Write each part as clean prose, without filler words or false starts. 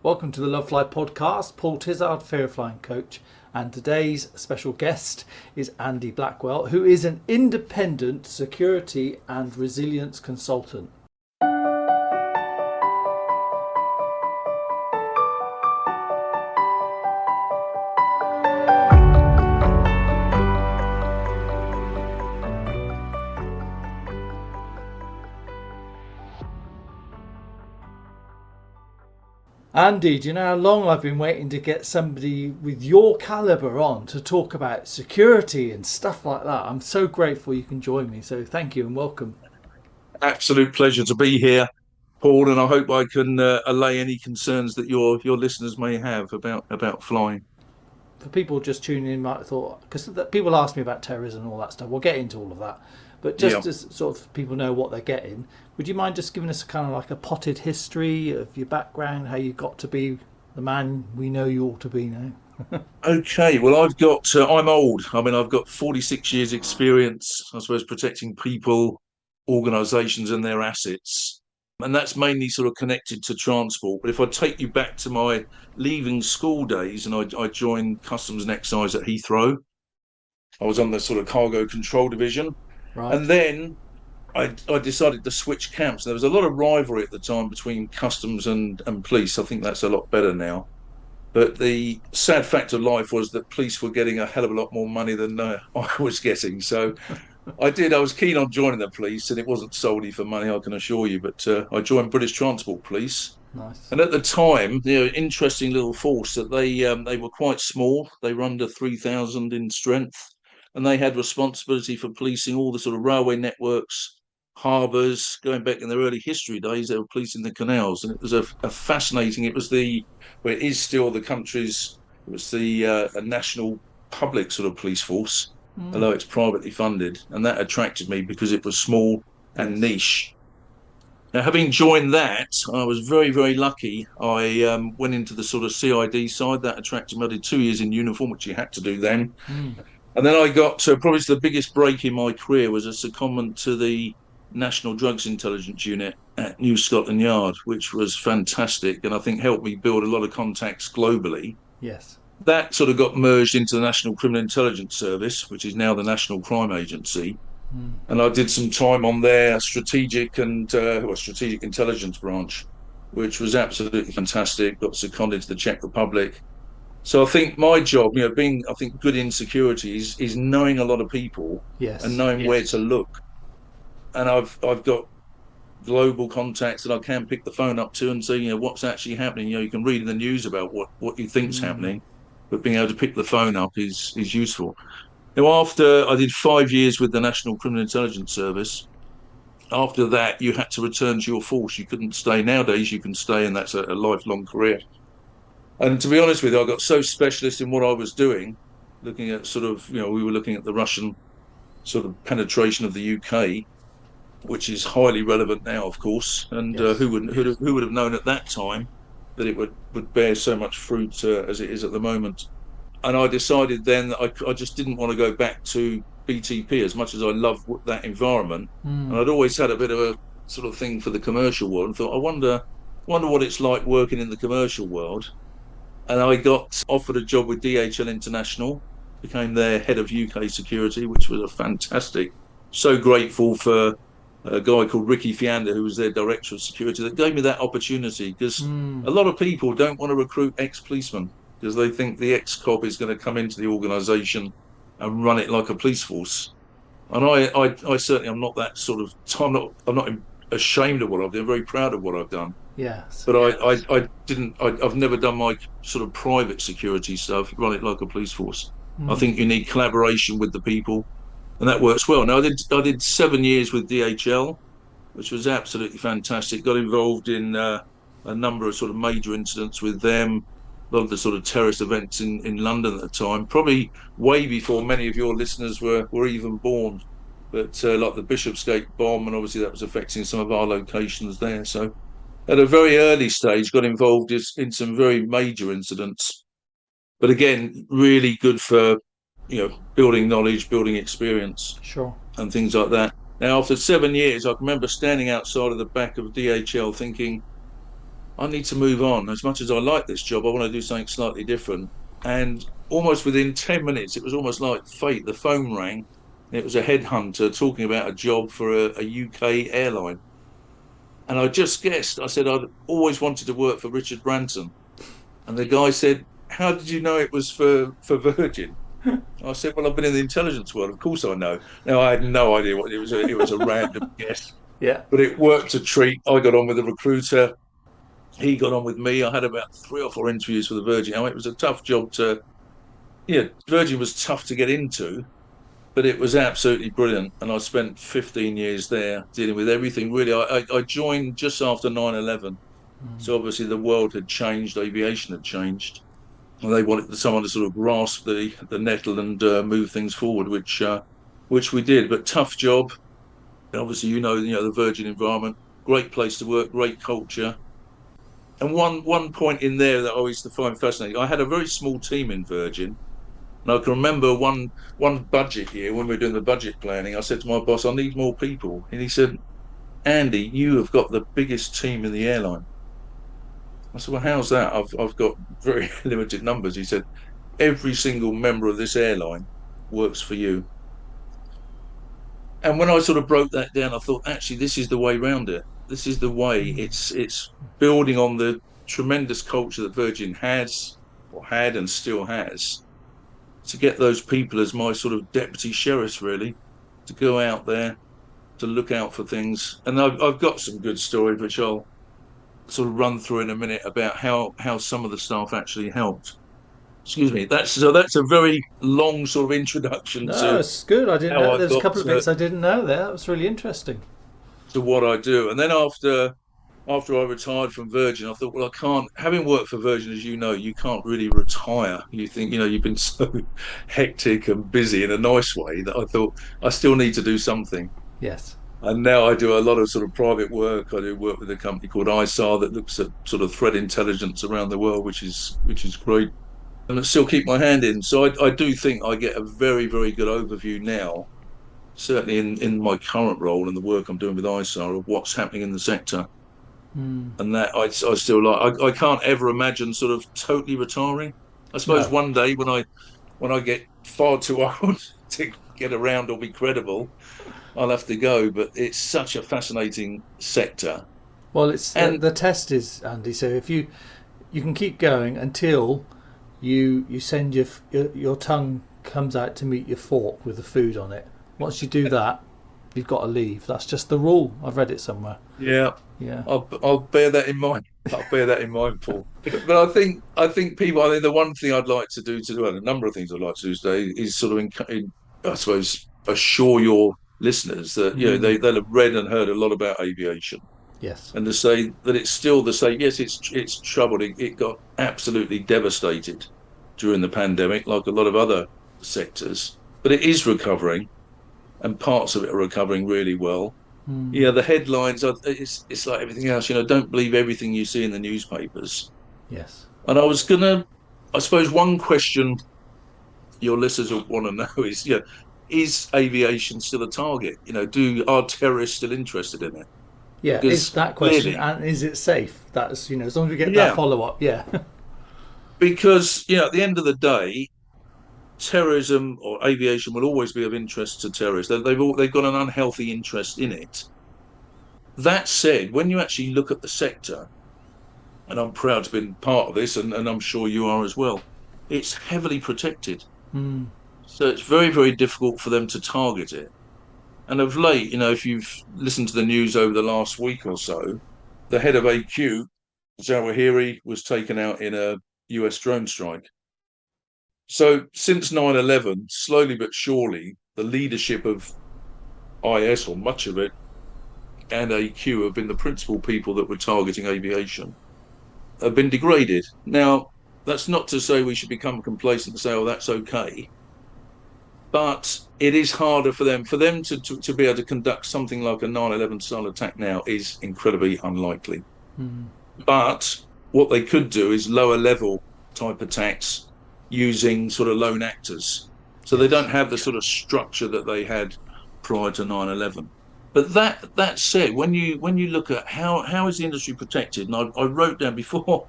Welcome to the Lovefly podcast. Paul Tizard, fearofflying coach, and today's special guest is Andy Blackwell, who is an independent security and resilience consultant. Andy, do you know how long I've been waiting to get somebody with your caliber on to talk about security and stuff like that? I'm so grateful you can join me. So thank you and welcome. Absolute pleasure to be here, Paul, and I hope I can allay any concerns that your listeners may have about flying. For people just tuning in, might have thought, because people ask me about terrorism and all that stuff. We'll get into all of that. But Yeah. just as sort of people know what they're getting, would you mind just giving us a kind of like a potted history of your background, how you got to be the man we know you ought to be now? Okay. Well, I'm old. I mean, I've got 46 years experience, I suppose, protecting people, organisations, and their assets. And that's mainly sort of connected to transport. But if I take you back to my leaving school days, and I joined Customs and Excise at Heathrow, I was on the sort of cargo control division. And Right. then I decided to switch camps. There was a lot of rivalry at the time between customs and police. I think that's a lot better now. But the sad fact of life was that police were getting a hell of a lot more money than I was getting. So I was keen on joining the police, and it wasn't solely for money, I can assure you. But I joined British Transport Police. Nice. And at the time, interesting little force that they were quite small. They were under 3,000 in strength, and they had responsibility for policing all the sort of railway networks, harbours. Going back in their early history days, they were policing the canals, and it was a fascinating. Well, it is still the country's. It was the a national public sort of police force, Mm. although it's privately funded, and that attracted me because it was small and Yes. niche. Now, having joined that, I was very, very lucky. I went into the sort of CID side. That attracted me. I did 2 years in uniform, which you had to do then. Mm. And then I got probably the biggest break in my career was a secondment to the National Drugs Intelligence Unit at New Scotland Yard, which was fantastic and I think helped me build a lot of contacts globally. Yes. That sort of got merged into the National Criminal Intelligence Service, which is now the National Crime Agency. Mm. And I did some time on their strategic intelligence branch, which was absolutely fantastic. Got seconded to the Czech Republic. So I think my job, being I think good in security is knowing a lot of people and Yes. knowing where to look. And I've got global contacts that I can pick the phone up to and say, what's actually happening. You can read in the news about what you think's Mm. happening, but being able to pick the phone up is useful. Now, after I did 5 years with the National Criminal Intelligence Service, after that you had to return to your force. You couldn't stay. Nowadays you can stay, and that's a lifelong career. And to be honest with you, I got so specialist in what I was doing, looking at sort of, we were looking at the Russian sort of penetration of the UK, which is highly relevant now, of course. And Yes. who would have known at that time that it would bear so much fruit as it is at the moment? And I decided then that I just didn't want to go back to BTP as much as I loved that environment. And Mm. I'd always had a bit of a sort of thing for the commercial world and thought, I wonder what it's like working in the commercial world. And I got offered a job with DHL International, became their head of UK security, which was a fantastic. So grateful for a guy called Ricky Fiander, who was their director of security, that gave me that opportunity because Mm. a lot of people don't want to recruit ex-policemen because they think the ex-cop is going to come into the organisation and run it like a police force. And I certainly am not that sort of. I'm not ashamed of what I've done. I'm very proud of what I've done. Yes. But I didn't. I've never done my sort of private security stuff. Run it like a police force. I Mm. think you need collaboration with the people, and that works well. Now I did 7 years with DHL, which was absolutely fantastic. Got involved in a number of sort of major incidents with them. A lot of the sort of terrorist events in London at the time, probably way before many of your listeners were even born. But like the Bishopsgate bomb, and obviously that was affecting some of our locations there. So at a very early stage, got involved in some very major incidents. But again, really good for building knowledge, building experience, Sure. and things like that. Now, after 7 years, I remember standing outside of the back of DHL thinking, I need to move on. As much as I like this job, I want to do something slightly different. And almost within 10 minutes, it was almost like fate. The phone rang. It was a headhunter talking about a job for a UK airline. And I just guessed. I said I'd always wanted to work for Richard Branson. And the guy said, "How did you know it was for Virgin?" I said, "Well, I've been in the intelligence world. Of course I know." Now, I had no idea what it was. It was a random guess, Yeah. but it worked a treat. I got on with the recruiter. He got on with me. I had about 3 or 4 interviews for the Virgin. It was a tough job to, yeah, Virgin was tough to get into, but it was absolutely brilliant. And I spent 15 years there dealing with everything, really. I joined just after 9/11. So obviously the world had changed, aviation had changed. And they wanted someone to sort of grasp the nettle and move things forward, which we did. But tough job. And obviously, the Virgin environment, great place to work, great culture. And one point in there that I used to find fascinating, I had a very small team in Virgin. And I can remember one budget year when we were doing the budget planning, I said to my boss, "I need more people." And he said, "Andy, you have got the biggest team in the airline." I said, "Well, how's that? I've got very limited numbers." He said, "Every single member of this airline works for you." And when I sort of broke that down, I thought, actually, this is the way round it. This is the way. It's building on the tremendous culture that Virgin has, or had, and still has, to get those people as my sort of deputy sheriffs, really, to go out there, to look out for things. And I've got some good stories, which I'll sort of run through in a minute, about how some of the staff actually helped. Excuse me. That's a very long sort of introduction No, to it's good. I didn't how know. I There's a got couple of bits I didn't know there. That was really interesting. to what I do. And then after I retired from Virgin, I thought, well, I can't, having worked for Virgin, as you know, you can't really retire. You think, you've been so hectic and busy in a nice way, that I thought I still need to do something. Yes. And now I do a lot of sort of private work. I do work with a company called ISAR that looks at sort of threat intelligence around the world, which is great. And I still keep my hand in. So I do think I get a very, very good overview now, certainly in my current role and the work I'm doing with ISAR, of what's happening in the sector. And that I still like. I can't ever imagine sort of totally retiring. I suppose No. one day when I get far too old to get around or be credible, I'll have to go. But it's such a fascinating sector. Well, it's And the test is, Andy. So if you can keep going until you send your tongue comes out to meet your fork with the food on it. Once you do that, you've got to leave. That's just the rule. I've read it somewhere. yeah, Yeah. I'll bear that in mind. I'll bear that in mind, Paul. But I think people. I think the one thing I'd like to do well, a number of things I'd like to do today is sort of, I suppose, assure your listeners that they'll have read and heard a lot about aviation, Yes. and to say that it's still the same. Yes, it's troubled. It got absolutely devastated during the pandemic, like a lot of other sectors, but it is recovering, and parts of it are recovering really well. Yeah, the headlines are, it's like everything else. Don't believe everything you see in the newspapers. Yes. And I suppose one question your listeners will want to know is, is aviation still a target? Are terrorists still interested in it? Yeah. Is Because that question, clearly, and is it safe? That's as long as we get that yeah, follow up. Yeah. because at the end of the day, terrorism or aviation will always be of interest to terrorists. They've got an unhealthy interest in it. That said, when you actually look at the sector, and I'm proud to be part of this, and I'm sure you are as well, it's heavily protected. So it's very, very difficult for them to target it. And of late, if you've listened to the news over the last week or so, the head of AQ, Zawahiri, was taken out in a US drone strike. So since 9/11, slowly but surely, the leadership of IS, or much of it, and AQ have been the principal people that were targeting aviation, have been degraded. Now, that's not to say we should become complacent and say, "Oh, that's okay." But it is harder for them. For them to be able to conduct something like a 9/11 style attack now is incredibly unlikely. But what they could do is lower level type attacks using sort of lone actors. So they don't have the sort of structure that they had prior to 9/11. But that said, when you look at how is the industry protected, and I wrote down before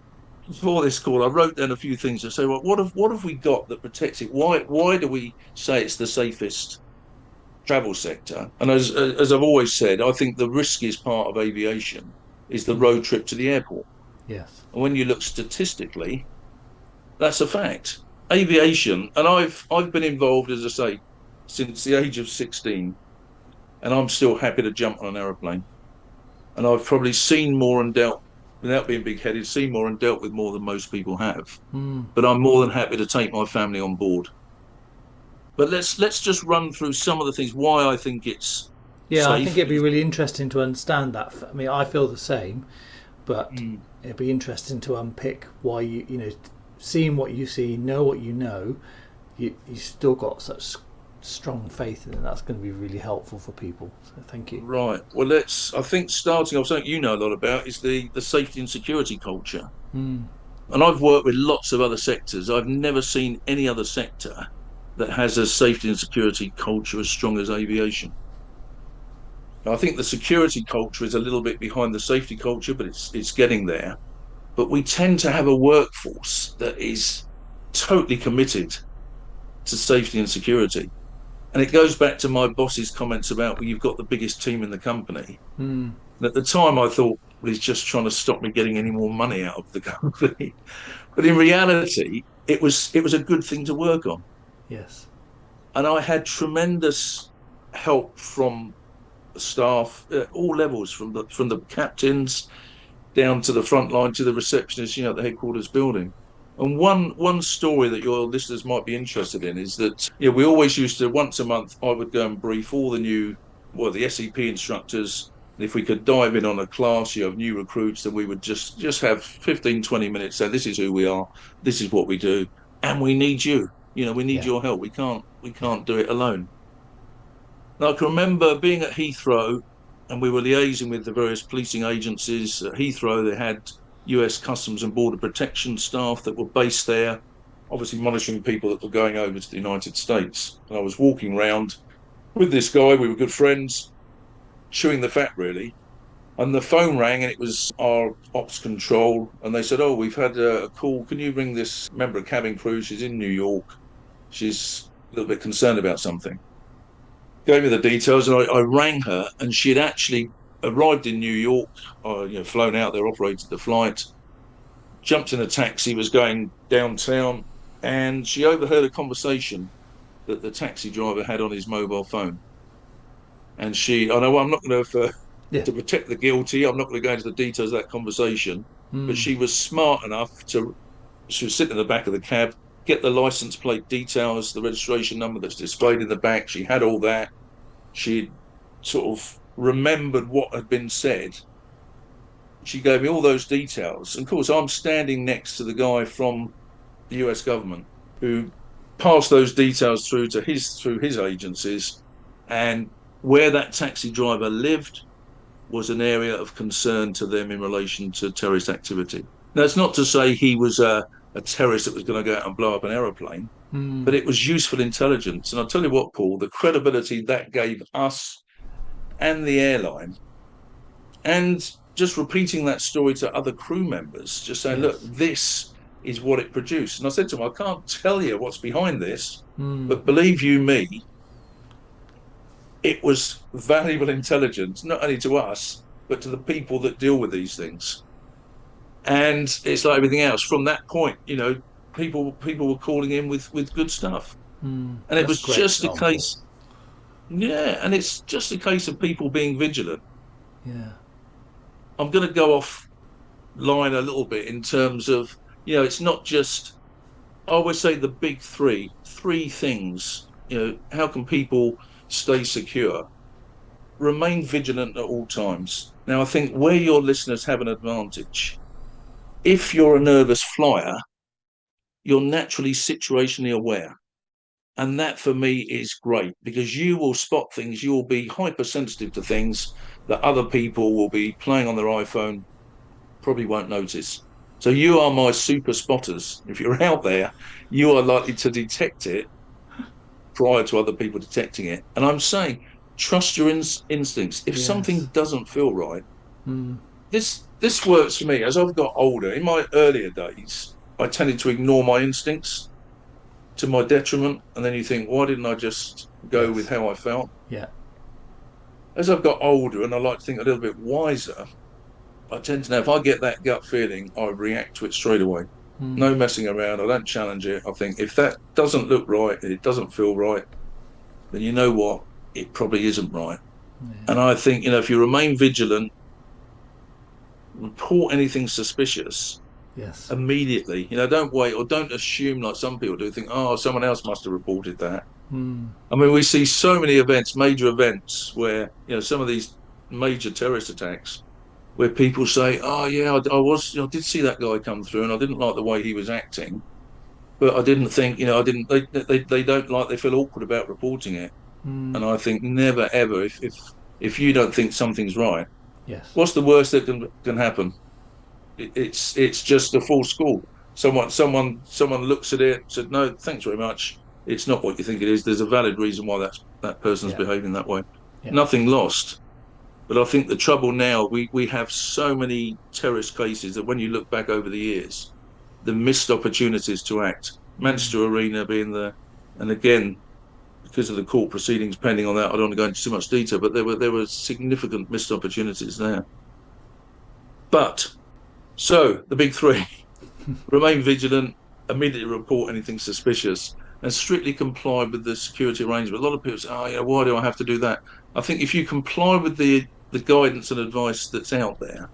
this call, I wrote down a few things to say, well, what have we got that protects it? Why do we say it's the safest travel sector? And as I've always said, I think the riskiest part of aviation is the road trip to the airport. Yes. And when you look statistically, that's a fact. Aviation, and I've been involved, as I say, since the age of 16, and I'm still happy to jump on an aeroplane. And I've probably seen more and dealt, without being big-headed, seen more and dealt with more than most people have. Mm. But I'm more than happy to take my family on board. But let's just run through some of the things why I think it's Yeah, I think safe. it'd be really interesting to understand that. I mean, I feel the same, but it'd be interesting to unpick why seeing what you see, know what you know, you still got such strong faith in it. That's going to be really helpful for people. So thank you. Right. Well, I think starting off, something you know a lot about is the safety and security culture. Mm. And I've worked with lots of other sectors. I've never seen any other sector that has a safety and security culture as strong as aviation. Now, I think the security culture is a little bit behind the safety culture, but it's getting there. But we tend to have a workforce that is totally committed to safety and security. And it goes back to my boss's comments about, well, you've got the biggest team in the company. Mm. And at the time, I thought, well, he's just trying to stop me getting any more money out of the company. But in reality, it was a good thing to work on. Yes. And I had tremendous help from staff at all levels, from the captains down to the front line to the receptionist, at the headquarters building. And one story that your listeners might be interested in is that we always used to, once a month, I would go and brief all the SEP instructors. If we could dive in on a class, of new recruits, then we would just have 15, 20 minutes, say, this is who we are, this is what we do, and we need you. We need Yeah. your help. We can't do it alone. Now, I can remember being at Heathrow, and we were liaising with the various policing agencies. At Heathrow, they had US Customs and Border Protection staff that were based there, obviously monitoring people that were going over to the United States. And I was walking around with this guy, we were good friends, chewing the fat really. And the phone rang, and it was our ops control. And they said, oh, we've had a call. Can you ring this member of cabin crew? She's in New York. She's a little bit concerned about something. Gave me the details, and I rang her, and she had actually arrived in New York, flown out there, operated the flight, jumped in a taxi, was going downtown, and she overheard a conversation that the taxi driver had on his mobile phone. And I know I'm not going to protect the guilty, I'm not going to go into the details of that conversation, but she was smart enough she was sitting in the back of the cab, get the license plate details, the registration number that's displayed in the back. She had all that. She sort of remembered what had been said. She gave me all those details. And of course, I'm standing next to the guy from the US government who passed those details through his agencies. And where that taxi driver lived was an area of concern to them in relation to terrorist activity. Now, it's not to say he was a terrorist that was going to go out and blow up an aeroplane, but it was useful intelligence. And I'll tell you what, Paul, the credibility that gave us and the airline, and just repeating that story to other crew members, just saying, look, this is what it produced. And I said to him, I can't tell you what's behind this, but believe you me, it was valuable intelligence, not only to us, but to the people that deal with these things. And it's like everything else. From that point, people were calling in with good stuff. And it was just a case. Yeah, and it's just a case of people being vigilant. Yeah. I'm going to go off line a little bit in terms of, it's not just, I always say the big three things. How can people stay secure? Remain vigilant at all times. Now, I think where your listeners have an advantage, if you're a nervous flyer, you're naturally situationally aware. And that for me is great, because you will spot things, you will be hypersensitive to things that other people will be playing on their iPhone, probably won't notice. So you are my super spotters. If you're out there, you are likely to detect it prior to other people detecting it. And I'm saying, trust your instincts. If something Yes. doesn't feel right, Mm. this works for me. As I've got older, in my earlier days, I tended to ignore my instincts to my detriment, and then you think, why didn't I just go with Yes. how I felt? Yeah. As I've got older and I like to think a little bit wiser, I tend to know if I get that gut feeling, I react to it straight away. Mm. No messing around. I don't challenge it. I think if that doesn't look right, it doesn't feel right, then you know what? It probably isn't right. Yeah. And I think, if you remain vigilant, report anything suspicious Yes. immediately. Don't wait or don't assume like some people do, think, oh, someone else must have reported that. Mm. I mean, we see so many events, major events, where, some of these major terrorist attacks where people say, oh, yeah, I did see that guy come through and I didn't like the way he was acting. But I didn't think, I didn't, they don't like, they feel awkward about reporting it. Mm. And I think never, ever, if you don't think something's right, Yes. what's the worst that can happen? It's just a full school. Someone looks at it, said, no, thanks very much. It's not what you think it is. There's a valid reason why that person's Yeah. behaving that way. Yeah. Nothing lost. But I think the trouble now, we have so many terrorist cases that when you look back over the years, the missed opportunities to act. Manchester Arena being and again, because of the court proceedings pending on that, I don't want to go into too much detail, but there were significant missed opportunities there. But so the big three: remain vigilant, immediately report anything suspicious, and strictly comply with the security arrangement. A lot of people say, "Oh, yeah, why do I have to do that?" I think if you comply with the guidance and advice that's out there,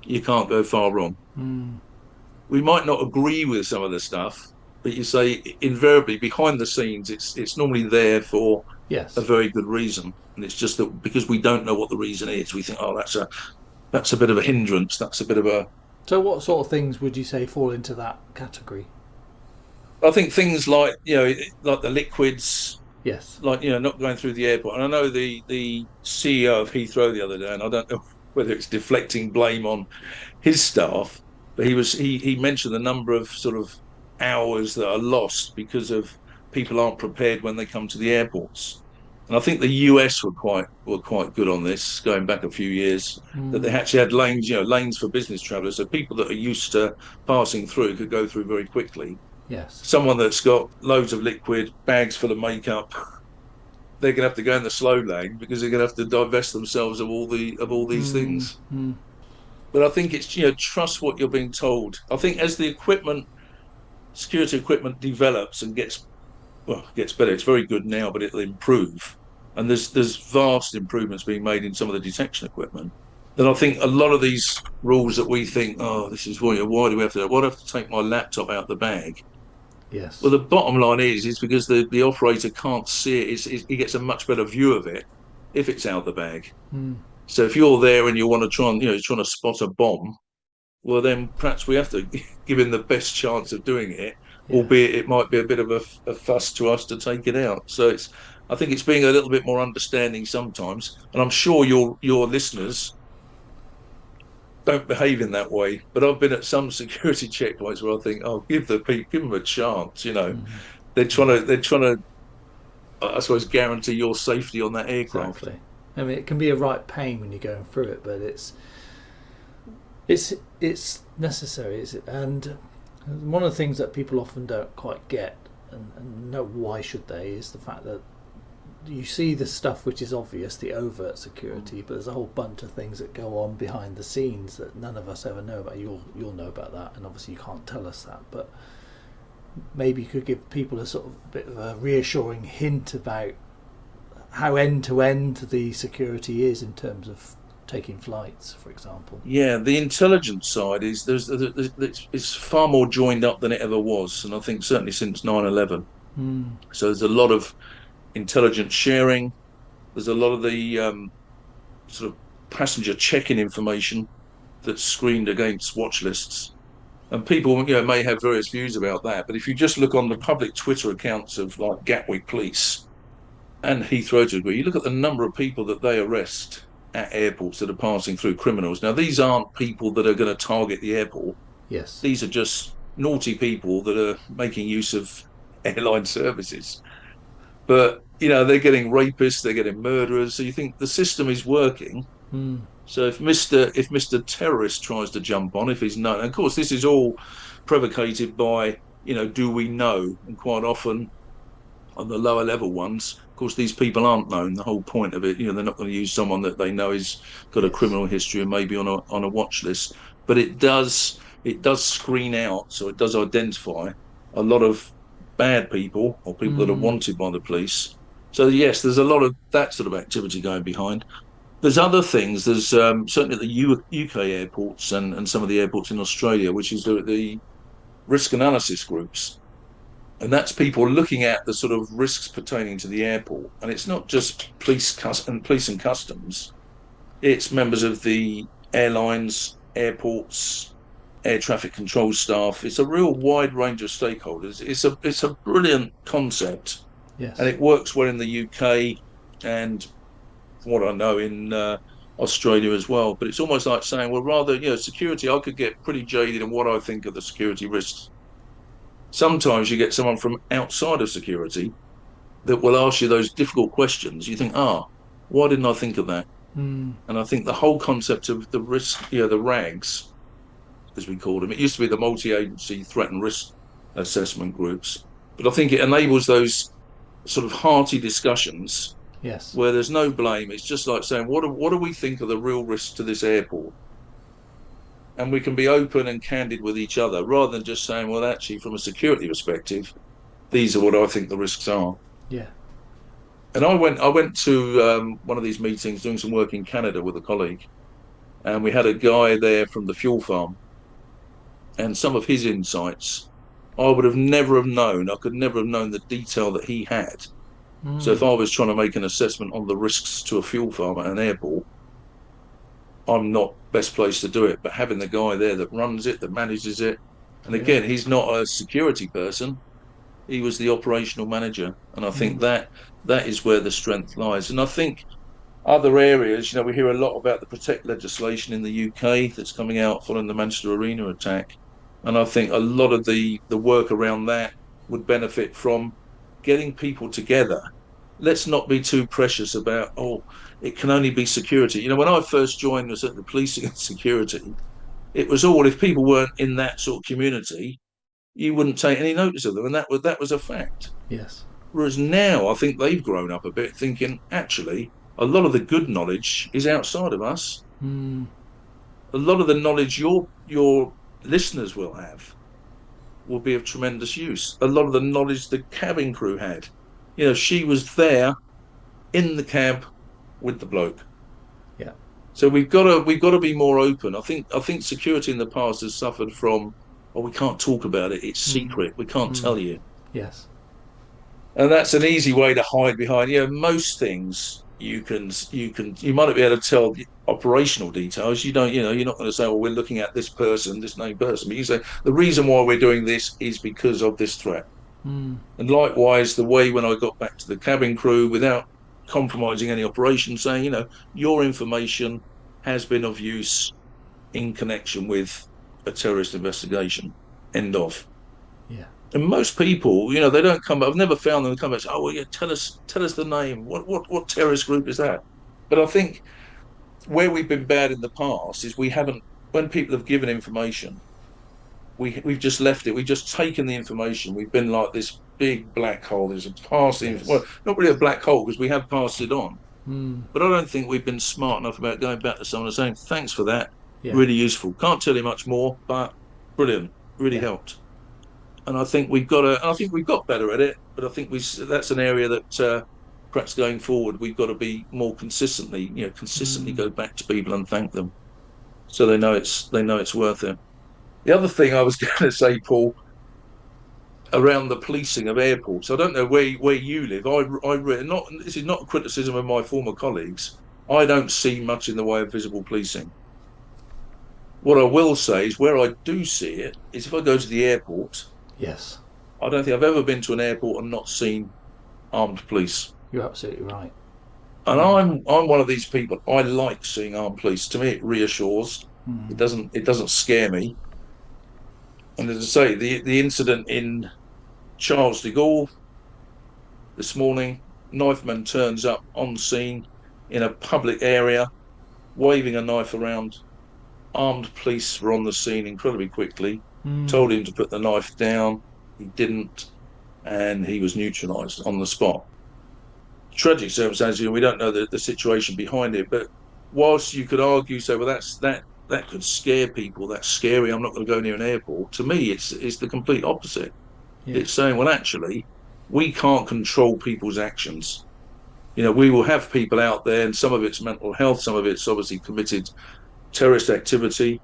you can't go far wrong. Mm. We might not agree with some of the stuff, but you say invariably behind the scenes, it's normally there for a Yes. very good reason, and it's just that because we don't know what the reason is, we think, oh, that's a bit of a hindrance. That's a bit of a. So, what sort of things would you say fall into that category? I think things like like the liquids, Yes. like not going through the airport. And I know the CEO of Heathrow the other day, and I don't know whether it's deflecting blame on his staff, but he mentioned the number of sort of hours that are lost because of people aren't prepared when they come to the airports. And I think the US were quite good on this, going back a few years, that they Mm. actually had lanes, lanes for business travelers, so people that are used to passing through could go through very quickly. Yes. Someone that's got loads of liquid, bags full of makeup, they're going to have to go in the slow lane because they're going to have to divest themselves of all these Mm. things. Mm. But I think it's trust what you're being told. I think as the security equipment develops and gets better. It's very good now, but it'll improve. And there's vast improvements being made in some of the detection equipment. Then I think a lot of these rules that we think, oh, this is why do we have to? Why do I have to take my laptop out the bag? Well, Yes. the bottom line is because the operator can't see it. He gets a much better view of it if it's out the bag. Mm. So if you're there and you want to try and you're trying to spot a bomb, well then perhaps we have to give him the best chance of doing it, Yeah. albeit it might be a bit of a fuss to us to take it out. So I think it's being a little bit more understanding sometimes, and I'm sure your listeners don't behave in that way. But I've been at some security checkpoints where I think, oh, give them a chance. Mm. They're trying to, I suppose, guarantee your safety on that aircraft. Exactly. I mean, it can be a right pain when you're going through it, but it's necessary. And one of the things that people often don't quite get, and know why should they, is the fact that you see the stuff which is obvious, the overt security, but there's a whole bunch of things that go on behind the scenes that none of us ever know about. You'll know about that, and obviously you can't tell us that, but maybe you could give people a sort of bit of a reassuring hint about how end to end the security is in terms of taking flights, for example. Yeah, the intelligence side is far more joined up than it ever was, and I think certainly since 9/11. Mm. So there's a lot of intelligence sharing. There's a lot of the sort of passenger check-in information that's screened against watch lists, and people may have various views about that. But if you just look on the public Twitter accounts of like Gatwick Police and Heathrow to a degree, you look at the number of people that they arrest at airports that are passing through, criminals. Now, these aren't people that are going to target the airport. Yes. These are just naughty people that are making use of airline services. But they're getting rapists, they're getting murderers. So you think the system is working. Mm. So if Mr. Terrorist tries to jump on, if he's known, and of course this is all provocated by, do we know? And quite often on the lower level ones, of course, these people aren't known. The whole point of it, they're not going to use someone that they know has got a criminal history and maybe on a watch list. But it does screen out, so it does identify a lot of bad people or people that are wanted by the police. So yes, there's a lot of that sort of activity going behind. There's other things. There's certainly at the UK airports and some of the airports in Australia, which is the risk analysis groups. And that's people looking at the sort of risks pertaining to the airport. And it's not just police and customs. It's members of the airlines, airports, air traffic control staff. It's a real wide range of stakeholders. It's a brilliant concept. Yes. And it works well in the UK and from what I know in Australia as well. But it's almost like saying, well, rather, security, I could get pretty jaded in what I think of the security risks. Sometimes you get someone from outside of security that will ask you those difficult questions. You think, why didn't I think of that? And I think the whole concept of the risk, the RAGs, as we called them, it used to be the multi-agency threat and risk assessment groups. But I think it enables those sort of hearty discussions. Yes. Where there's no blame. It's just like saying, what do we think are the real risks to this airport? And we can be open and candid with each other rather than just saying, well, actually, from a security perspective, these are what I think the risks are. Yeah. And I went to one of these meetings doing some work in Canada with a colleague, and we had a guy there from the fuel farm, and some of his insights I would have never have known. I could never have known the detail that he had. So if I was trying to make an assessment on the risks to a fuel farm at an airport, I'm not best placed to do it. But having the guy there that runs it, that manages it, and again, he's not a security person. He was the operational manager. And I think that is where the strength lies. And I think other areas, we hear a lot about the Protect legislation in the UK that's coming out following the Manchester Arena attack. And I think a lot of the work around that would benefit from getting people together. Let's not be too precious about, it can only be security. When I first joined the policing and security, it was all, if people weren't in that sort of community, you wouldn't take any notice of them. And that was a fact. Yes. Whereas now I think they've grown up a bit thinking, actually, a lot of the good knowledge is outside of us. A lot of the knowledge your listeners will have will be of tremendous use. A lot of the knowledge the cabin crew had, she was there in the cab with the bloke. Yeah. So we've got to be more open. I think security in the past has suffered from, we can't talk about it. It's secret. We can't tell you. Yes. And that's an easy way to hide behind. Most things you might not be able to tell the operational details. You're not going to say, we're looking at this person, this named person. But you say the reason why we're doing this is because of this threat. And likewise, the way when I got back to the cabin crew without compromising any operation, saying, your information has been of use in connection with a terrorist investigation. End of. Yeah. And most people, they don't come back. I've never found them come back and say, tell us the name. What terrorist group is that? But I think where we've been bad in the past is we haven't, when people have given information, we've just left it. We've just taken the information. We've been like this big black hole. There's a passing, well, not really a black hole because we have passed it on. But I don't think we've been smart enough about going back to someone and saying, thanks for that. Yeah. Really useful. Can't tell you much more, but brilliant. Really helped. And I think we've got better at it, but I think that's an area that perhaps going forward we've got to be more consistently go back to people and thank them, so they know it's worth it. The other thing I was going to say, Paul, around the policing of airports, I don't know where you live. This is not a criticism of my former colleagues. I don't see much in the way of visible policing. What I will say is where I do see it is if I go to the airport. Yes. I don't think I've ever been to an airport and not seen armed police. You're absolutely right. And I'm one of these people. I like seeing armed police. To me, it reassures. It doesn't scare me. And as I say, the incident in Charles de Gaulle, this morning, knifeman turns up on scene in a public area, waving a knife around. Armed police were on the scene incredibly quickly, told him to put the knife down. He didn't, and he was neutralised on the spot. Tragic circumstances, we don't know the situation behind it, but whilst you could argue, say, well, that could scare people, that's scary, I'm not going to go near an airport. To me, it's the complete opposite. Yeah. It's saying, well, actually, we can't control people's actions. We will have people out there, and some of it's mental health, some of it's obviously committed terrorist activity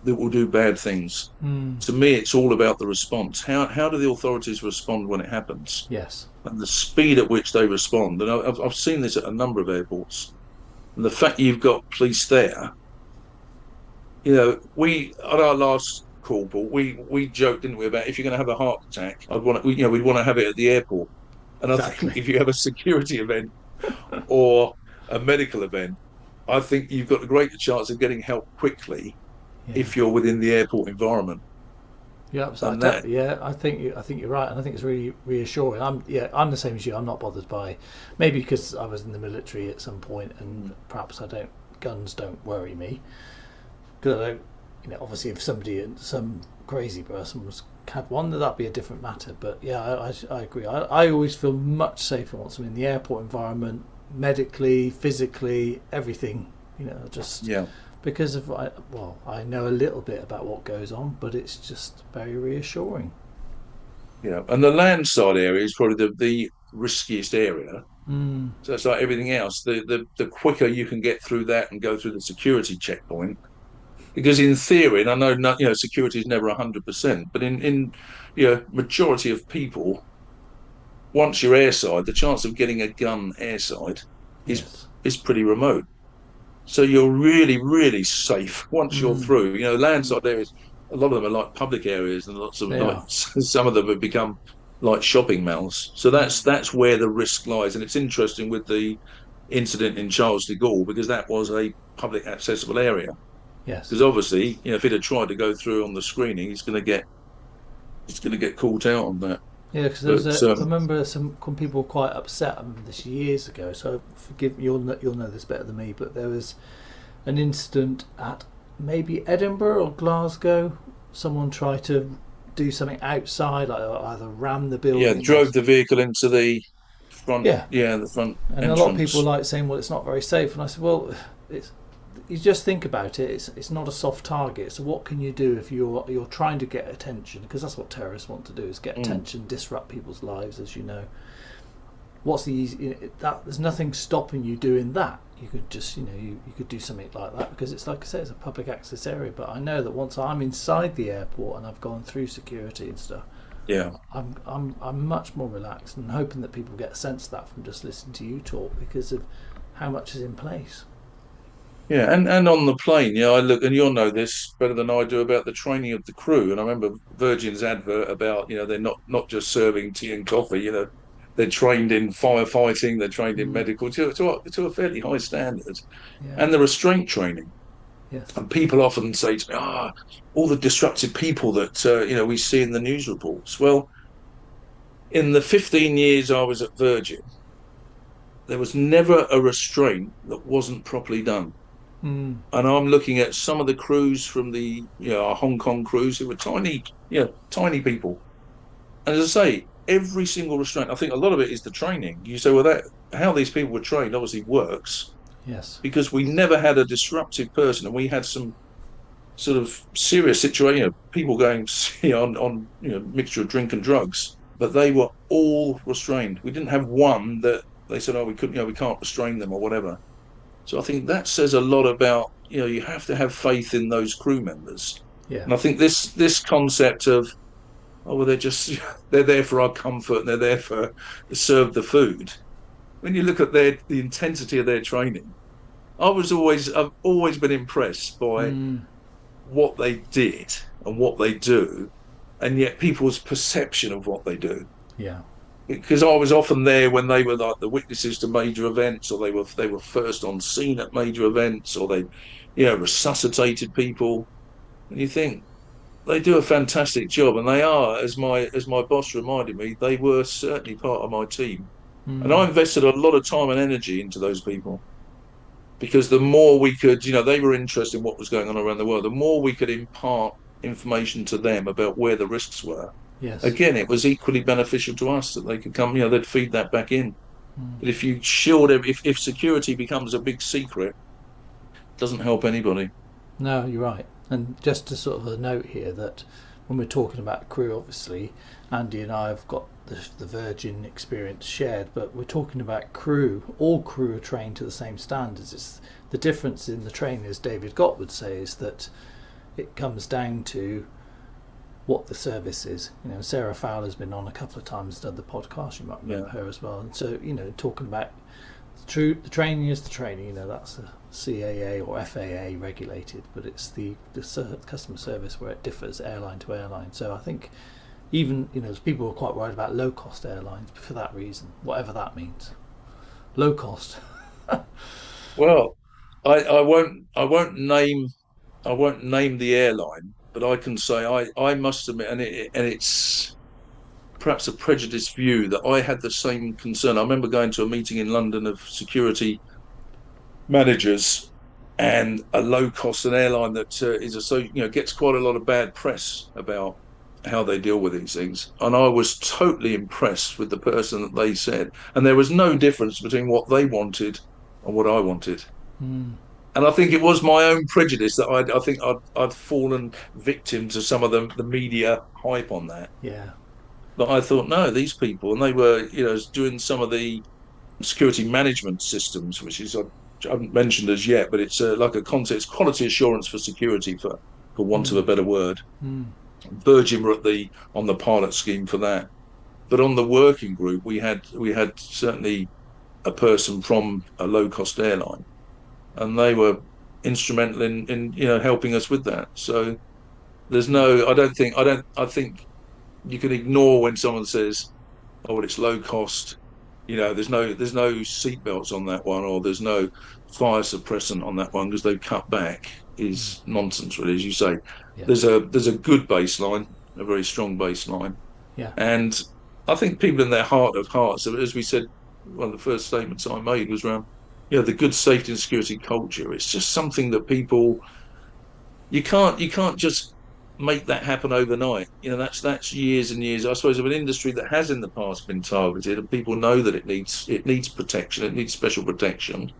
that will do bad things. To me, it's all about the response. How do the authorities respond when it happens? Yes. And the speed at which they respond. And I've seen this at a number of airports. And the fact you've got police there, we, at our last call, Paul, we joked, didn't we, about if you're going to have a heart attack, we'd want to have it at the airport. And exactly. I think if you have a security event or a medical event, I think you've got a greater chance of getting help quickly if you're within the airport environment. Yeah, absolutely. I think you're right, and I think it's really reassuring. I'm the same as you. I'm not bothered by, maybe because I was in the military at some point, and perhaps guns don't worry me. Because I don't, obviously, if some crazy person had one, that'd be a different matter. But yeah, I agree. I always feel much safer once I'm in the airport environment, medically, physically, everything. Because of I know a little bit about what goes on, but it's just very reassuring. Yeah, and the landside area is probably the riskiest area. So it's like everything else. The quicker you can get through that and go through the security checkpoint, because in theory, and I know security is never 100%, but in majority of people, once you're airside, the chance of getting a gun airside is pretty remote. So you're really, really safe once you're through. Landside areas, a lot of them are like public areas, and lots of some of them have become like shopping malls. So that's where the risk lies. And it's interesting with the incident in Charles de Gaulle, because that was a public accessible area. Yes. Because obviously, if he'd have tried to go through on the screening, he's going to get caught out on that. Yeah, because I remember some people were quite upset. I remember this years ago, so forgive me, you'll know this better than me, but there was an incident at maybe Edinburgh or Glasgow. Someone tried to do something outside, like either ram the building. Yeah, drove the vehicle into the front. Yeah, the front and entrance. A lot of people like saying, well, it's not very safe. And I said, well, you just think about it. It's not a soft target. So what can you do if you're trying to get attention? Because that's what terrorists want to do: is get attention, disrupt people's lives, as you know. What's the easy? There's nothing stopping you doing that. You could just you could do something like that, because it's, like I say, it's a public access area. But I know that once I'm inside the airport and I've gone through security and stuff, I'm much more relaxed, and hoping that people get a sense of that from just listening to you talk, because of how much is in place. Yeah, and on the plane, I look, and you'll know this better than I do, about the training of the crew. And I remember Virgin's advert about, they're not just serving tea and coffee. They're trained in firefighting, they're trained in medical to a fairly high standard, and the restraint training. Yes. And people often say to me, all the disruptive people that we see in the news reports. Well, in the 15 years I was at Virgin, there was never a restraint that wasn't properly done. And I'm looking at some of the crews from the our Hong Kong crews, who were tiny people. And as I say, every single restraint, I think a lot of it is the training. You say, well, how these people were trained obviously works. Yes. Because we never had a disruptive person, and we had some sort of serious situation, people going on mixture of drink and drugs, but they were all restrained. We didn't have one that they said, we couldn't, we can't restrain them or whatever. So I think that says a lot about, you have to have faith in those crew members. Yeah. And I think this concept of, they're there for our comfort, and they're there to serve the food. When you look at the intensity of their training, I've always been impressed by what they did and what they do, and yet people's perception of what they do. Yeah. Because I was often there when they were like the witnesses to major events, or they were first on scene at major events, or they resuscitated people. And you think, they do a fantastic job, and they are, as my boss reminded me, they were certainly part of my team, and I Mm. invested a lot of time and energy into those people because the more we could, they were interested in what was going on around the world. The more we could impart information to them about where the risks were. Yes. Again, it was equally beneficial to us that they could come. They'd feed that back in. Mm. But if you shield it, if security becomes a big secret, it doesn't help anybody. No, you're right. And just to sort of a note here that when we're talking about crew, obviously, Andy and I have got the Virgin experience shared, but we're talking about crew. All crew are trained to the same standards. It's the difference in the training, as David Gott would say, is that it comes down to what the service is. Sarah Fowler's been on a couple of times, done the podcast. You might remember her as well. And so, talking about the training is the training. That's a CAA or FAA regulated, but it's the customer service where it differs airline to airline. So I think even people are quite worried about low cost airlines for that reason, whatever that means. Low cost. Well, I won't name the airline, but I can say I must admit, and it's perhaps a prejudiced view, that I had the same concern. I remember going to a meeting in London of security managers, and a low cost an airline that gets quite a lot of bad press about how they deal with these things. And I was totally impressed with the person that they said, and there was no difference between what they wanted and what I wanted. Mm. And I think it was my own prejudice that I think I'd fallen victim to some of the media hype on that. Yeah. But I thought, no, these people, and they were, doing some of the security management systems, which is, I haven't mentioned as yet, but it's like a concept, it's quality assurance for security, for want of a Mm. better word. Mm. Virgin were on the pilot scheme for that. But on the working group, we had certainly a person from a low cost airline, and they were instrumental in helping us with that. So there's no, I think you can ignore when someone says, oh, well, it's low cost. There's no seatbelts on that one, or there's no fire suppressant on that one because they've cut back. Mm. Is nonsense, really, as you say. Yeah. There's a good baseline, a very strong baseline, Yeah. and I think people in their heart of hearts, as we said, one of the first statements I made was around, the good safety and security culture. It's just something that people, you can't just make that happen overnight. That's years and years, I suppose, of an industry that has in the past been targeted, and people know that it needs protection, it needs special protection.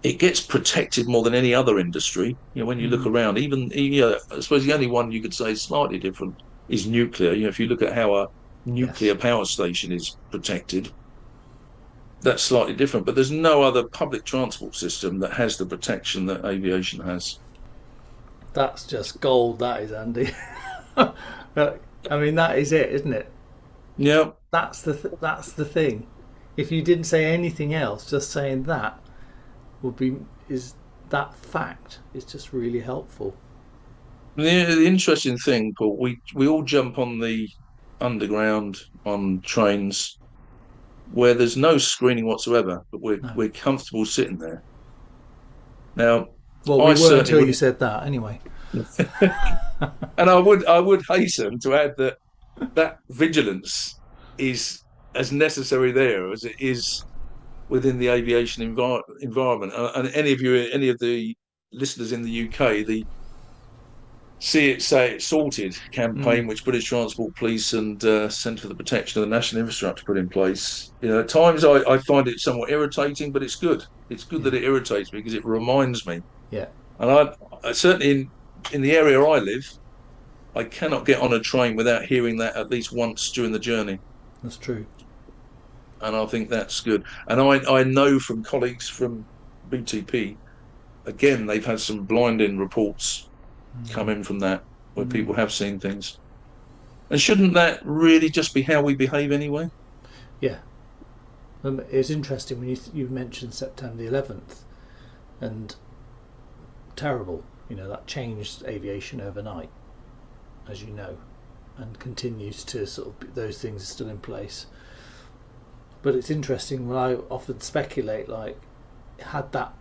It gets protected more than any other industry. When you look Mm. around, even I suppose the only one you could say is slightly different is nuclear. If you look at how a Yes. nuclear power station is protected, that's slightly different. But there's no other public transport system that has the protection that aviation has. That's just gold, that is, Andy. I mean, that is it, isn't it? Yeah. That's the thing. If you didn't say anything else, just saying that would be is that fact is just really helpful. The interesting thing, Paul, we all jump on the underground on trains where there's no screening whatsoever, but we're No. we're comfortable sitting there. Now, Well, we I were certainly until you wouldn't, said that. Anyway. and I would hasten to add that vigilance is as necessary there as it is within the aviation environment. And any of the listeners in the UK, the See It, Say It, Sorted Mm. campaign, which British Transport Police and Centre for the Protection of the National Infrastructure put in place. At times I find it somewhat irritating, but it's good. It's good Yeah. that it irritates me because it reminds me. Yeah. And I certainly in the area I live, I cannot get on a train without hearing that at least once during the journey. That's true. And I think that's good. And I know from colleagues from BTP, again, they've had some blinding reports come Mm. in from that where Mm. people have seen things. And shouldn't that really just be how we behave anyway? Yeah. It's interesting when you mentioned September the 11th, and terrible. That changed aviation overnight, as you know, and continues to sort of those things are still in place. But it's interesting when I often speculate, like, had that,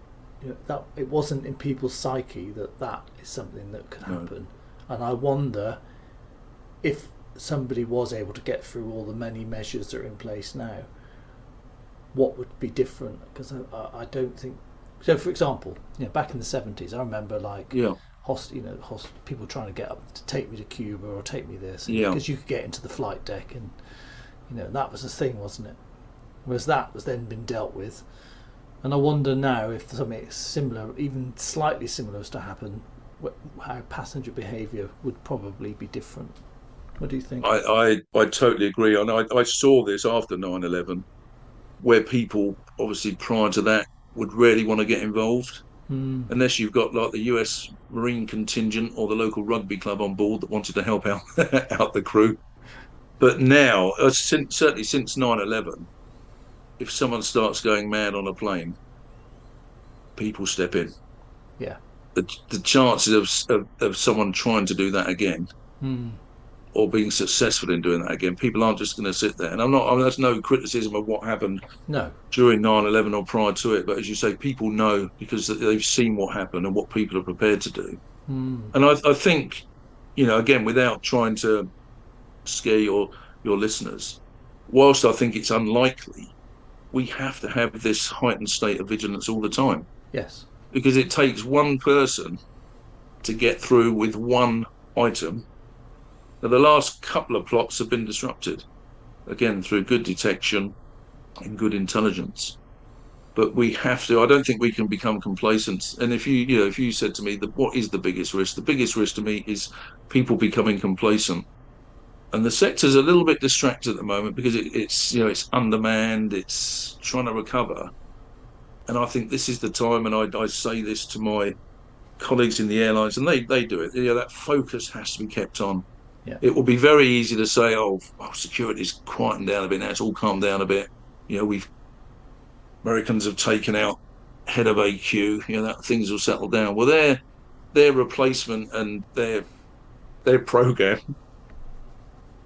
that it wasn't in people's psyche that is something that could No. happen, and I wonder if somebody was able to get through all the many measures that are in place now, what would be different? Because I don't think so. For example, back in the 70s, I remember people trying to get up to take me to Cuba or take me this, because you could get into the flight deck, and that was the thing, wasn't it? Whereas that was then been dealt with, and I wonder now if something similar, even slightly similar, was to happen, how passenger behaviour would probably be different. What do you think? I totally agree. And I saw this after 9/11, where people obviously prior to that would rarely want to get involved. Unless you've got like the US Marine contingent or the local rugby club on board that wanted to help out out the crew. But now, certainly since 9/11, if someone starts going mad on a plane, people step in. Yeah. The chances of someone trying to do that again, or being successful in doing that again, people aren't just going to sit there. And that's no criticism of what happened during 9/11 or prior to it. But as you say, people know because they've seen what happened and what people are prepared to do. And I think, again, without trying to scare your listeners, whilst I think it's unlikely, we have to have this heightened state of vigilance all the time. Yes. Because it takes one person to get through with one item. Now, the last couple of plots have been disrupted, again, through good detection and good intelligence. But we have to, I don't think we can become complacent. And if you said to me, what is the biggest risk? The biggest risk to me is people becoming complacent. And the sector's a little bit distracted at the moment because it's undermanned, it's trying to recover. And I think this is the time, and I say this to my colleagues in the airlines, and they do it. That focus has to be kept on. Yeah. It will be very easy to say, security's quietened down a bit now, it's all calmed down a bit. Americans have taken out head of AQ, that things will settle down. Well, their replacement and their program,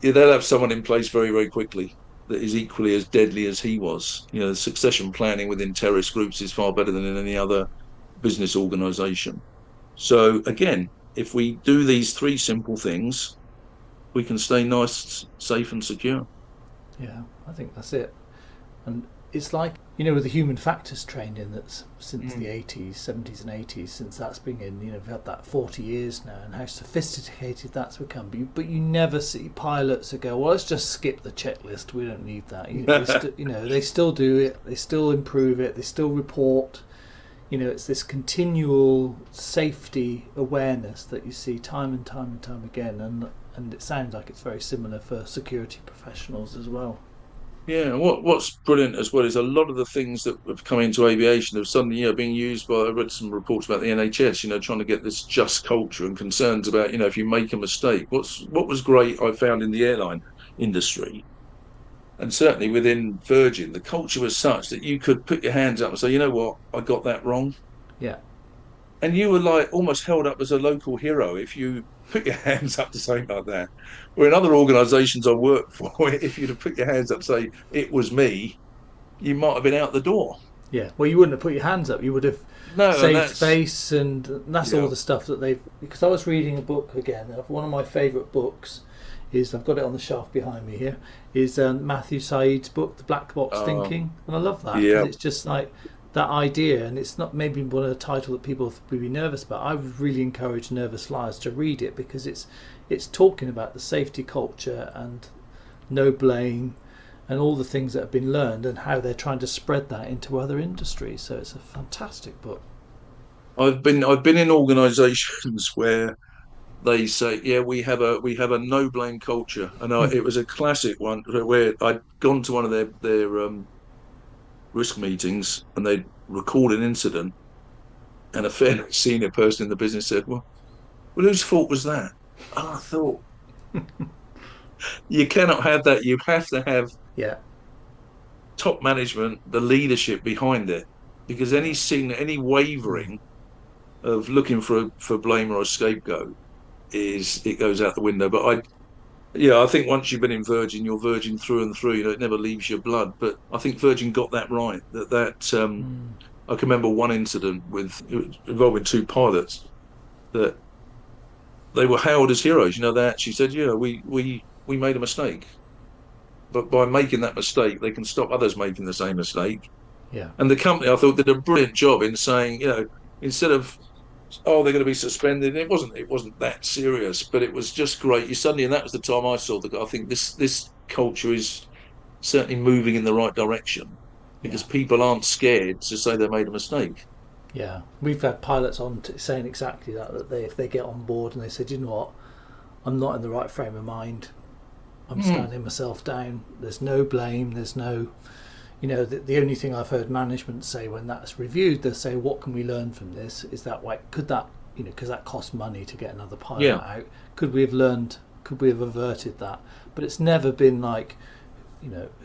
they'll have someone in place very, very quickly that is equally as deadly as he was. The succession planning within terrorist groups is far better than in any other business organization. So again, if we do these three simple things, we can stay nice, safe and secure. Yeah, I think that's it. And it's like, with the human factors training that's since the 80s, 70s and 80s, since that's been in, we've had that 40 years now, and how sophisticated that's become. But you never see pilots that go, well, let's just skip the checklist, we don't need that. They still do it, they still improve it, they still report. It's this continual safety awareness that you see time and time and time again, and it sounds like it's very similar for security professionals as well. Yeah, what's brilliant as well is a lot of the things that have come into aviation have suddenly being used by, I read some reports about the NHS, trying to get this just culture and concerns about, if you make a mistake. What was great, I found, in the airline industry, and certainly within Virgin, the culture was such that you could put your hands up and say, you know what, I got that wrong. Yeah. And you were like almost held up as a local hero if you put your hands up to something like that. Where in other organisations I work for, if you'd have put your hands up, say it was me, you might have been out the door. Yeah, well, you wouldn't have put your hands up. You would have saved face, and that's all the stuff that they've. Because I was reading a book again. One of my favourite books is, I've got it on the shelf behind me here, is Matthew Said's book, The Black Box Thinking, and I love that because it's just like that idea, and it's not maybe one of the title that people would be nervous about. I would really encourage nervous flyers to read it because it's talking about the safety culture and no blame and all the things that have been learned and how they're trying to spread that into other industries. So it's a fantastic book. I've been in organisations where they say, we have a no blame culture, and it was a classic one where I'd gone to one of their risk meetings and they'd record an incident, and a fairly senior person in the business said, well, whose fault was that? And I thought, you cannot have that. You have to have top management, the leadership behind it, because any wavering of looking for blame or a scapegoat it goes out the window. But I think once you've been in Virgin, you're Virgin through and through. It never leaves your blood. But I think Virgin got that right. I can remember one incident involving two pilots that they were hailed as heroes. They actually said, we made a mistake, but by making that mistake, they can stop others making the same mistake. Yeah. And the company, I thought, did a brilliant job in saying, instead of, oh, they're going to be suspended. It wasn't that serious, but it was just great. You suddenly, and that was the time I saw I think this culture is certainly moving in the right direction because Yeah. people aren't scared to say they made a mistake. Yeah. We've had pilots on saying exactly that. That if they get on board and they said, you know what, I'm not in the right frame of mind. I'm standing myself down. There's no blame. There's no, the only thing I've heard management say when that's reviewed, they'll say, what can we learn from this? Is that why could that, because that costs money to get another pilot Yeah. out. Could we have learned? Could we have averted that? But it's never been like,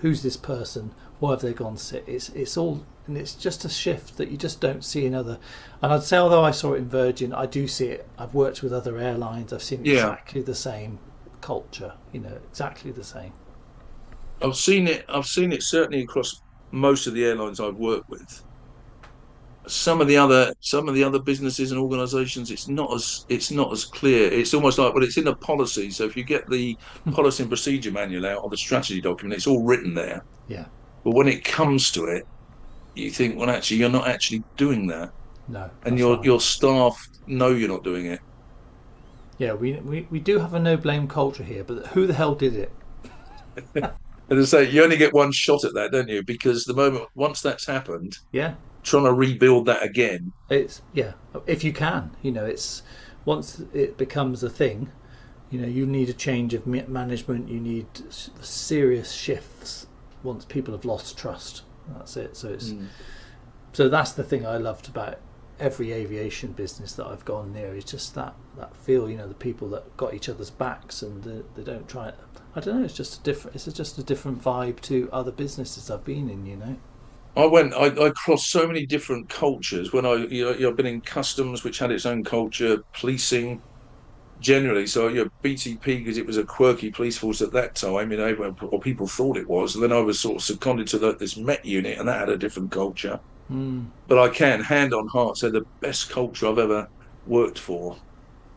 who's this person? Why have they gone sick? It's all, and it's just a shift that you just don't see in other. And I'd say, although I saw it in Virgin, I do see it. I've worked with other airlines. I've seen Yeah. exactly the same culture. Exactly the same. I've seen it. I've seen it certainly across most of the airlines I've worked with. Some of the other businesses and organisations, it's not as clear. It's almost like, well, it's in the policy. So if you get the policy and procedure manual out or the strategy document, it's all written there. Yeah. But when it comes to it, you think, well, actually, you're not actually doing that, No. and That's your right. your staff know you're not doing it. Yeah, we do have a no blame culture here, but who the hell did it? And I say, you only get one shot at that, don't you? Because once that's happened, Yeah, trying to rebuild that again. it's if you can, it's once it becomes a thing, you need a change of management. You need serious shifts once people have lost trust. That's it. So that's the thing I loved about every aviation business that I've gone near is just that feel. The people that got each other's backs and they don't try. I don't know. It's just a different vibe to other businesses I've been in. I crossed so many different cultures when I've been in customs, which had its own culture, policing generally. So BTP, because it was a quirky police force at that time, or people thought it was. And then I was sort of seconded to this Met unit, and that had a different culture. But I can, hand on heart, say the best culture I've ever worked for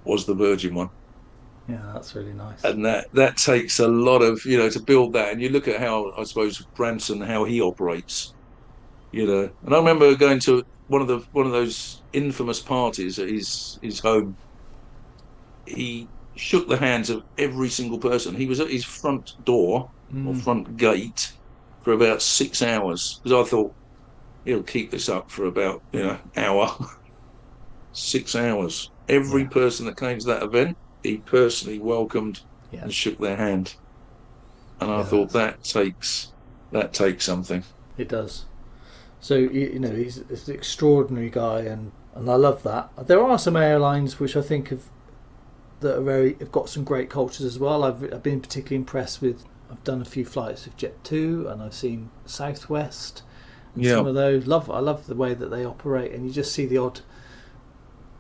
was the Virgin one. Yeah, that's really nice. And that takes a lot of, to build that. And you look at how, I suppose, Branson, how he operates. And I remember going to one of those infamous parties at his home. He shook the hands of every single person. He was at his front door or front gate for about 6 hours because I thought he'll keep this up for about hour. 6 hours. Every Yeah. person that came to that event, he personally welcomed Yeah. and shook their hand. And I Yeah, thought that takes something. it does. So he's an extraordinary guy, and I love that. There are some airlines which I think have got some great cultures as well. I've been particularly impressed with. I've done a few flights with Jet2, and I've seen Southwest. And Yeah. some of those I love the way that they operate, and you just see the odd.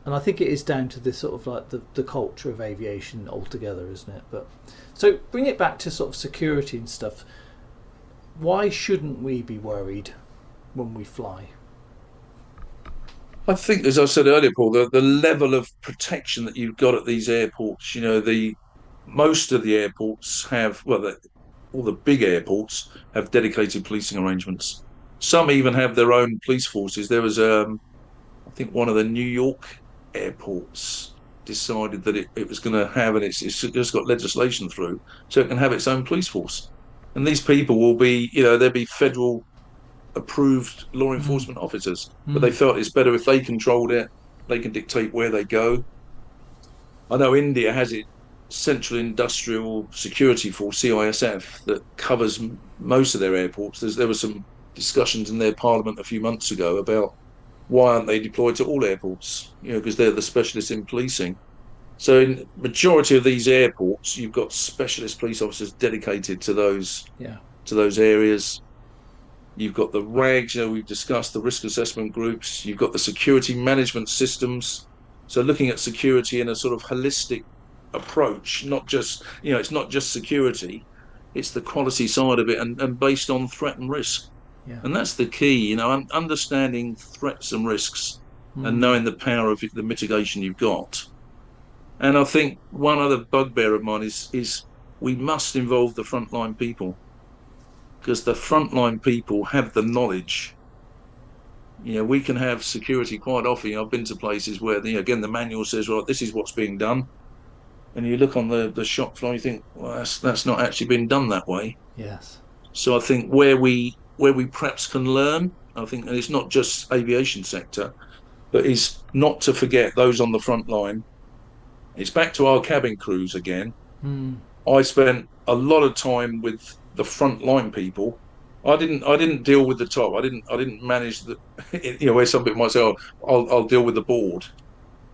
And I think it is down to this sort of like the culture of aviation altogether, isn't it? But so bring it back to sort of security and stuff. Why shouldn't we be worried when we fly? I think, as I said earlier, Paul, the level of protection that you've got at these airports, the most of the airports have, well, all the big airports have dedicated policing arrangements. Some even have their own police forces. There was, I think, one of the New York airports decided that it was going to have, and it's just got legislation through, so it can have its own police force. And these people will be, they'll be federal approved law enforcement officers, but they felt it's better if they controlled it. They can dictate where they go. I know India has its Central Industrial Security Force, CISF, that covers most of their airports. There were some discussions in their parliament a few months ago about why aren't they deployed to all airports? Because they're the specialists in policing. So in majority of these airports, you've got specialist police officers dedicated to those areas. You've got the RAGs, we've discussed the risk assessment groups. You've got the security management systems. So looking at security in a sort of holistic approach, not just, it's not just security, it's the quality side of it and based on threat and risk. Yeah. And that's the key, understanding threats and risks and knowing the power of the mitigation you've got. And I think one other bugbear of mine is we must involve the frontline people, because the frontline people have the knowledge. We can have security quite often. I've been to places where again the manual says, right, this is what's being done, and you look on the shop floor, you think, well, that's not actually been done that way. Yes. So I think where we perhaps can learn, I think, and it's not just aviation sector, but is not to forget those on the front line. It's back to our cabin crews again. Mm. I spent a lot of time with the front line people. I didn't deal with the top. I didn't manage the where some people might say, oh, I'll deal with the board.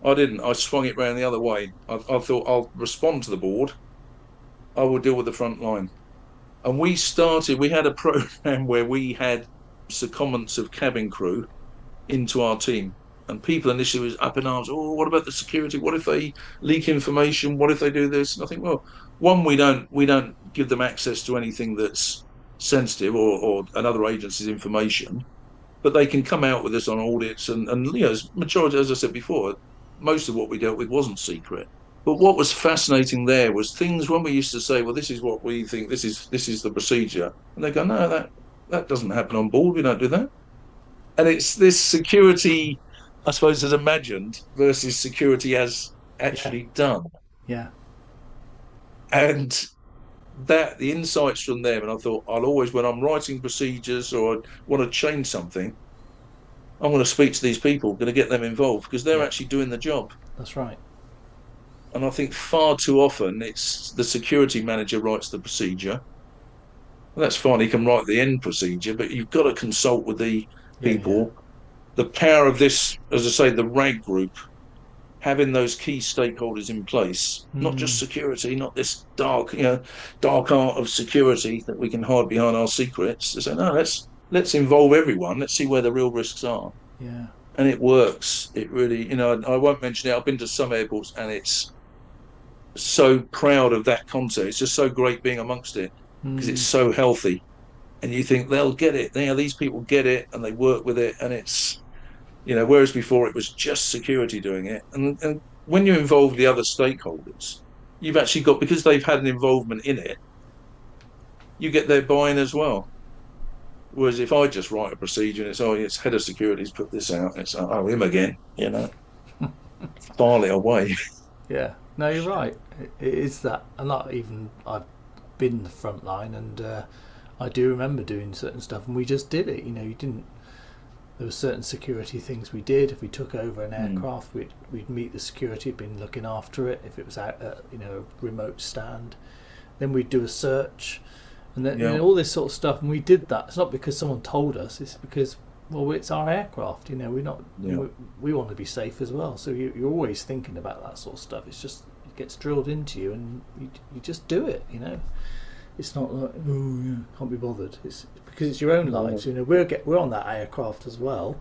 I didn't. I swung it round the other way. I thought I'll respond to the board. I will deal with the front line. And we had a program where we had secondments of cabin crew into our team. And people initially was up in arms. Oh, what about the security? What if they leak information? What if they do this? And I think, well, one, we don't give them access to anything that's sensitive or another agency's information, but they can come out with us on audits and majority, as I said before, most of what we dealt with wasn't secret. But what was fascinating there was things when we used to say, well, this is what we think, this is the procedure, and they go, no, that doesn't happen on board. We don't do that. And it's this security, I suppose, as imagined versus security as Yeah. actually done. Yeah. And that the insights from them, and I thought I'll always, when I'm writing procedures or I want to change something, I'm going to speak to these people, going to get them involved because they're Yeah. actually doing the job. That's right. And I think far too often it's the security manager writes the procedure. Well, that's fine, he can write the end procedure, but you've got to consult with the Yeah. Yeah. people. The power of this, as I say, the RAG group, having those key stakeholders in place, not just Mm. security, not this dark art of security that we can hide behind our secrets. They say, no, let's involve everyone. Let's see where the real risks are. Yeah. And it works. It really, I won't mention it. I've been to some airports and it's so proud of that concept. It's just so great being amongst it because it's Mm. so healthy. And you think they'll get it. These people get it and they work with it. And it's, whereas before it was just security doing it. And when you involve the other stakeholders, you've actually got, because they've had an involvement in it, you get their buy-in as well. Whereas if I just write a procedure and it's head of security's put this out, and it's him again, file it away. Yeah. No, you're right. It is that, and not even I've been the front line, and I do remember doing certain stuff, and we just did it. You didn't. There were certain security things we did. If we took over an aircraft, we'd meet the security, had been looking after it. If it was out at a remote stand, then we'd do a search, and then Yeah, all this sort of stuff. And we did that. It's not because someone told us. It's because it's our aircraft. We're not. yeah. We want to be safe as well. So you're always thinking about that sort of stuff. It's just it gets drilled into you, and you just do it. It's not like can't be bothered. It's because it's your own lives. We're on that aircraft as well,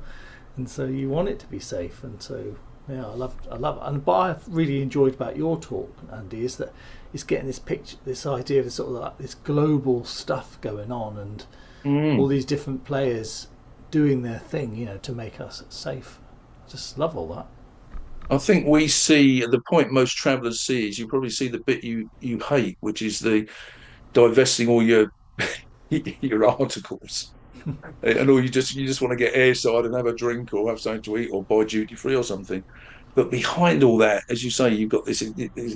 and so you want it to be safe. And so I love it. And what I've really enjoyed about your talk, Andy, is that it's getting this picture, this idea of sort of like this global stuff going on, and all Mm. these different players doing their thing, to make us safe. I just love all that. I think we see at the point most travellers see is you probably see the bit you hate, which is the divesting all your your articles, and all you just want to get airside and have a drink or have something to eat or buy duty free or something. But behind all that, as you say, you've got these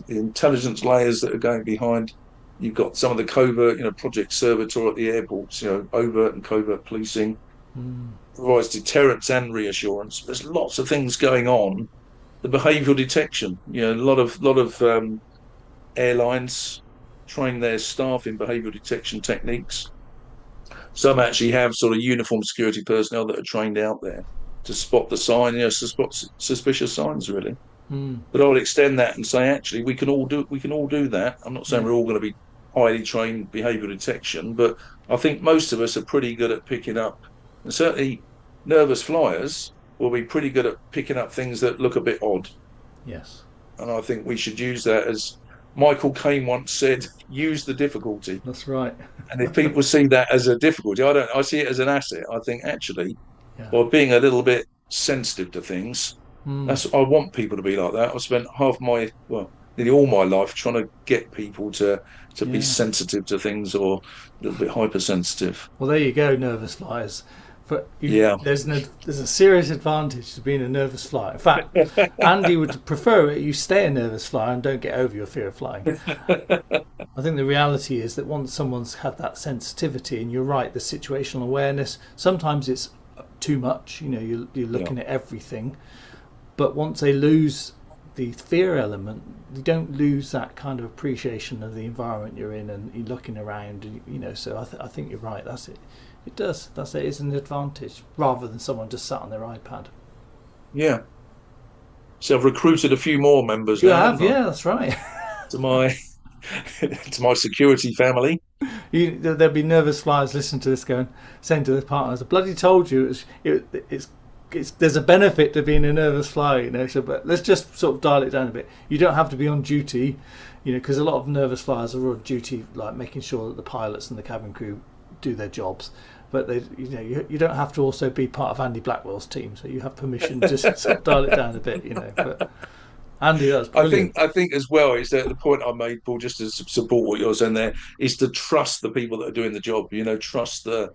intelligence layers that are going behind. You've got some of the covert, Project Servitor at the airports, overt and covert policing Mm. provides deterrence and reassurance. There's lots of things going on. The behavioural detection, a lot of airlines train their staff in behavioural detection techniques. Some actually have sort of uniformed security personnel that are trained out there to spot the sign, to spot suspicious signs, really. Mm. But I would extend that and say, actually, we can all do that. I'm not saying Yeah. we're all going to be highly trained behavioural detection, but I think most of us are pretty good at picking up, and certainly nervous flyers will be pretty good at picking up things that look a bit odd. Yes. And I think we should use that, as Michael Caine once said, use the difficulty. That's right. And if people see that as a difficulty, I don't. I see it as an asset. I think actually, Yeah. by being a little bit sensitive to things, Mm. I want people to be like that. I spent half my nearly all my life trying to get people to be Yeah. sensitive to things or a little bit hypersensitive. Well, there you go, nervous flyers. But Yeah. there's a serious advantage to being a nervous flyer. In fact, Andy would prefer it you stay a nervous flyer and don't get over your fear of flying. I think the reality is that once someone's had that sensitivity, and you're right, the situational awareness, sometimes it's too much. You know, you're Yeah. looking at everything, but once they lose the fear element, you don't lose that kind of appreciation of the environment you're in, and you're looking around. And, you know, so I think you're right. That's it. It does. That's it. It's an advantage rather than someone just sat on their iPad. Yeah. So I've recruited a few more members You now, have, haven't I, yeah, that's right. to my to my security family. There'll be nervous flyers listening to this, going, saying to their partners, "I bloody told you it's there's a benefit to being a nervous flyer, you know." So, but let's just sort of dial it down a bit. You don't have to be on duty, you know, because a lot of nervous flyers are on duty, like making sure that the pilots and the cabin crew do their jobs. But they, you know, you don't have to also be part of Andy Blackwell's team, so you have permission to just sort of dial it down a bit, you know. But Andy, that's brilliant. I think as well is that the point I made, Paul, just to support what you're saying there, is to trust the people that are doing the job. You know, trust the.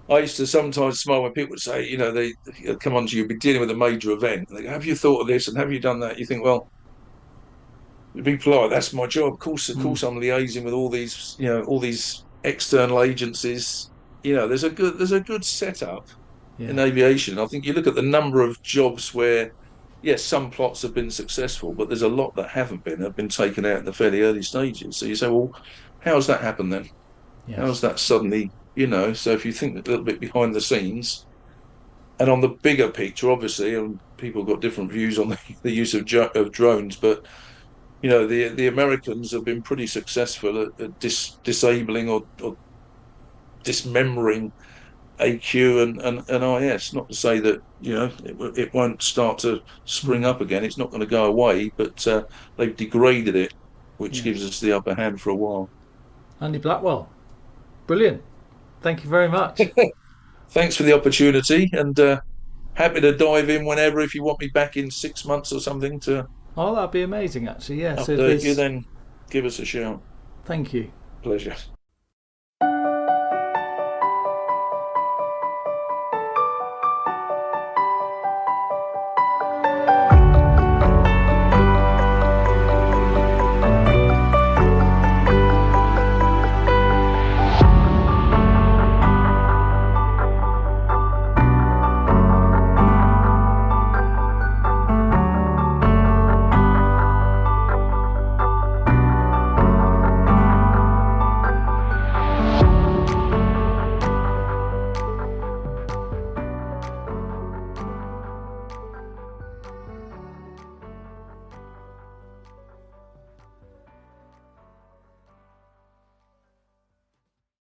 I used to sometimes smile when people would say, you know, they come on to you, be dealing with a major event. They go, have you thought of this and have you done that? You think, well, to be polite, that's my job. Of Mm, course, I'm liaising with all these, you know, all these external agencies. You know, there's a good setup in yeah, aviation. I think you look at the number of jobs where, yes, some plots have been successful, but there's a lot that have been taken out in the fairly early stages. So you say, well, how's that happened then? How's yes, that suddenly, you know? So if you think a little bit behind the scenes and on the bigger picture, obviously, and people have got different views on the use of drones, but you know, the Americans have been pretty successful at disabling or dismembering AQ and IS. Not to say that you know it won't start to spring mm, up again. It's not going to go away, but they've degraded it, which yeah. gives us the upper hand for a while. Andy Blackwell, brilliant. Thank you very much. Thanks for the opportunity, and happy to dive in whenever if you want me back in 6 months or something to Oh, that'd be amazing, actually. Yeah. So if update you. there's, Then give us a shout. thank you. Pleasure.